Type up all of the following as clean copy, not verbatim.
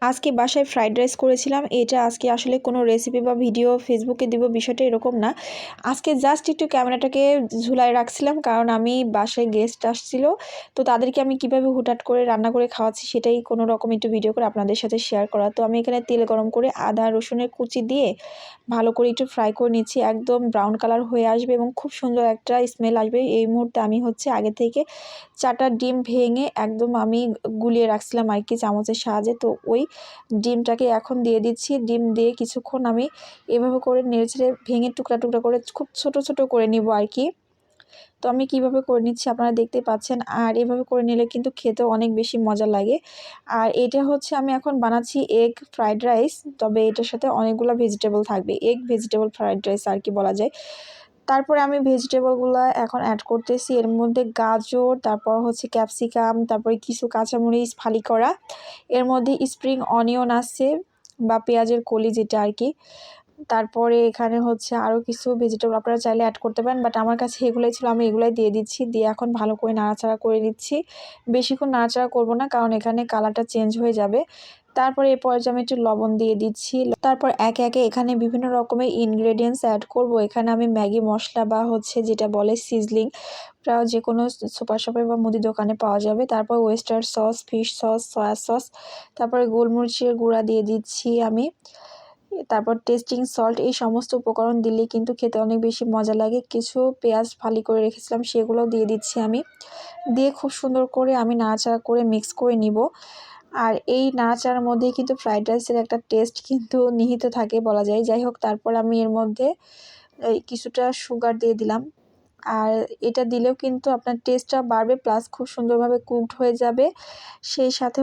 আজকে বাসায় fried rice করেছিলাম। এটা আজকে আসলে কোনো রেসিপি বা ভিডিও ফেসবুকে দিব বিষয়টা এরকম না। আজকে জাস্ট একটু ক্যামেরাটাকে ঝুলায় রাখছিলাম, কারণ আমি বাসায় গেস্ট আসছিল। তো তাদেরকে আমি কিভাবে হুটহাট করে রান্না করে খাওয়াচ্ছি সেটাই কোনো রকম একটু ভিডিও করে আপনাদের সাথে শেয়ার করা। তো আমি এখানে তেল গরম করে আদা রসুনের কুচি দিয়ে ভালো করে একটু ফ্রাই করে নিচ্ছি। একদম ব্রাউন কালার হয়ে আসবে এবং খুব সুন্দর একটা স্মেল আসবে। এই মুহূর্তে আমি আগে থেকে 4টা ডিম ভেঙে একদম আমি গুলিয়ে রাখছিলাম আর কি চামচের সাহায্যে। তো ওই ডিমটাকে এখন দিয়ে দিচ্ছি। ডিম দিয়ে কিছুক্ষণ আমি এভাবে করে নেড়েচেড়ে ভেঙে টুকরা টুকরা করে খুব ছোট ছোট করে নিব আর কি। তো আমি কিভাবে করে নিচ্ছি আপনারা দেখতে পাচ্ছেন। আর এভাবে করে নিলে কিন্তু খেতে অনেক বেশি মজা লাগে। আর এটা আমি এখন বানাচ্ছি এগ ফ্রাইড রাইস, তবে এটার সাথে অনেকগুলো ভেজিটেবল থাকবে। এগ ভেজিটেবল ফ্রাইড রাইস আর কি বলা যায়। তারপরে আমি ভেজিটেবলগুলো এখন অ্যাড করতেছি। এর মধ্যে গাজর, তারপর ক্যাপসিকাম, তারপরে কিছু কাঁচামরিচ ফালি করা, এর মধ্যে স্প্রিং অনিয়ন আছে বা পেঁয়াজের কলি যেটা আর কি। তারপরে এখানে আরও কিছু ভেজিটেবল আপনারা চাইলে অ্যাড করতে পারেন, বাট আমার কাছে এগুলোই ছিল, আমি এগুলাই দিয়ে দিচ্ছি। দিয়ে এখন ভালো করে নাড়াচাড়া করে নিচ্ছি। বেশিক্ষণ নাড়াচাড়া করব না, কারণ এখানে কালারটা চেঞ্জ হয়ে যাবে। তারপরে এই পর্যায়ে আমি একটু লবণ দিয়ে দিচ্ছি। তারপর একে একে এখানে বিভিন্ন রকমের ইনগ্রেডিয়েন্টস অ্যাড করব। এখানে আমি ম্যাগি মশলা বা যেটা বলে সিজলিং, যে কোনো সুপার শপে বা মুদি দোকানে পাওয়া যাবে। তারপর oyster sauce, fish sauce, soya sauce, তারপরে গোলমরিচের গুঁড়া দিয়ে দিচ্ছি আমি। তারপর টেস্টিং সল্ট, এই সমস্ত উপকরণ দিলে কিন্তু খেতে অনেক বেশি মজা লাগে। কিছু পেঁয়াজ ফালি করে রেখেছিলাম, সেগুলোও দিয়ে দিচ্ছি আমি। দিয়ে খুব সুন্দর করে আমি নাড়াচাড়া করে মিক্স করে নিব। আর এই নাড়াচাড়ার মধ্যেই কিন্তু ফ্রাইড রাইসের একটা টেস্ট কিন্তু নিহিত থাকে বলা যায়। যাই হোক, তারপর আমি এর মধ্যে কিছুটা সুগার দিয়ে দিলাম। আর এটা দিলেও কিন্তু আপনার টেস্টটা বাড়বে, প্লাস খুব সুন্দরভাবে কুকড হয়ে যাবে। সেই সাথে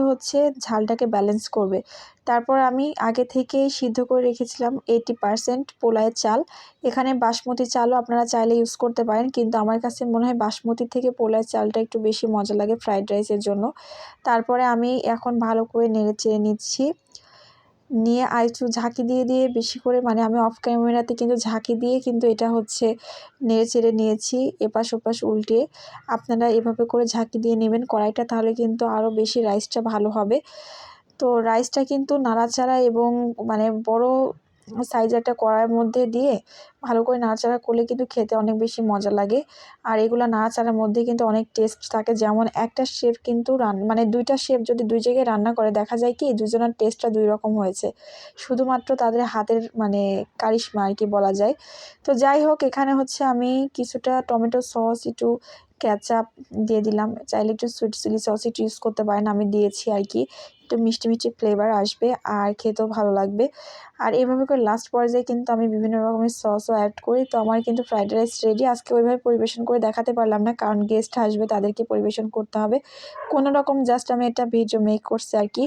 ঝালটাকে ব্যালেন্স করবে। তারপর আমি আগে থেকেই সিদ্ধ করে রেখেছিলাম 80% পোলাওয়ের চাল। এখানে বাসমতি চালও আপনারা চাইলে ইউজ করতে পারেন, কিন্তু আমার কাছে মনে হয় বাসমতি থেকে পোলাওয়ের চালটা একটু বেশি মজা লাগে ফ্রাইড রাইসের জন্য। তারপরে আমি এখন ভালো করে নেড়েচেড়ে নিচ্ছি। নিয়ে আর একটু ঝাঁকি দিয়ে দিয়ে বেশি করে, মানে আমি অফ ক্যামেরাতে কিন্তু ঝাঁকি দিয়ে কিন্তু এটা নেড়েচেড়ে নিয়েছি এপাশ ওপাশ উল্টে। আপনারা এভাবে করে ঝাঁকি দিয়ে নেবেন কড়াইটা, তাহলে কিন্তু আরও বেশি রাইসটা ভালো হবে। তো রাইসটা কিন্তু নাড়াচাড়া এবং মানে বড় সাইজের একটা কড়াইয়ের মধ্যে দিয়ে ভালো করে নাড়াচাড়া করলে কিন্তু খেতে অনেক বেশি মজা লাগে। আর এগুলো নাড়াচাড়ার মধ্যে কিন্তু অনেক টেস্ট থাকে। যেমন একটা শেফ কিন্তু মানে 2টা শেফ যদি 2 জায়গায় রান্না করে, দেখা যায় কি দুজনের টেস্টটা 2 রকম হয়েছে, শুধুমাত্র তাদের হাতের মানে কারিশমা আর কি বলা যায়। তো যাই হোক, এখানে আমি কিছুটা টমেটো সস, একটু কেচাপ দিয়ে দিলাম। চাইলে একটু সুইট চিলি সস একটু ইউজ করতে পারেন, আমি দিয়েছি আর কি। একটু মিষ্টি মিষ্টি ফ্লেভার আসবে আর খেতেও ভালো লাগবে। আর এভাবে করে লাস্ট পর্যায়ে কিন্তু আমি বিভিন্ন রকমের সসও অ্যাড করি। তো আমার কিন্তু ফ্রাইড রাইস রেডি। আজকে ওইভাবে পরিবেশন করে দেখাতে পারলাম না, কারণ গেস্ট আসবে, তাদেরকে পরিবেশন করতে হবে। কোনো রকম জাস্ট আমি এটা ভিডিও মেক করছি আর কি।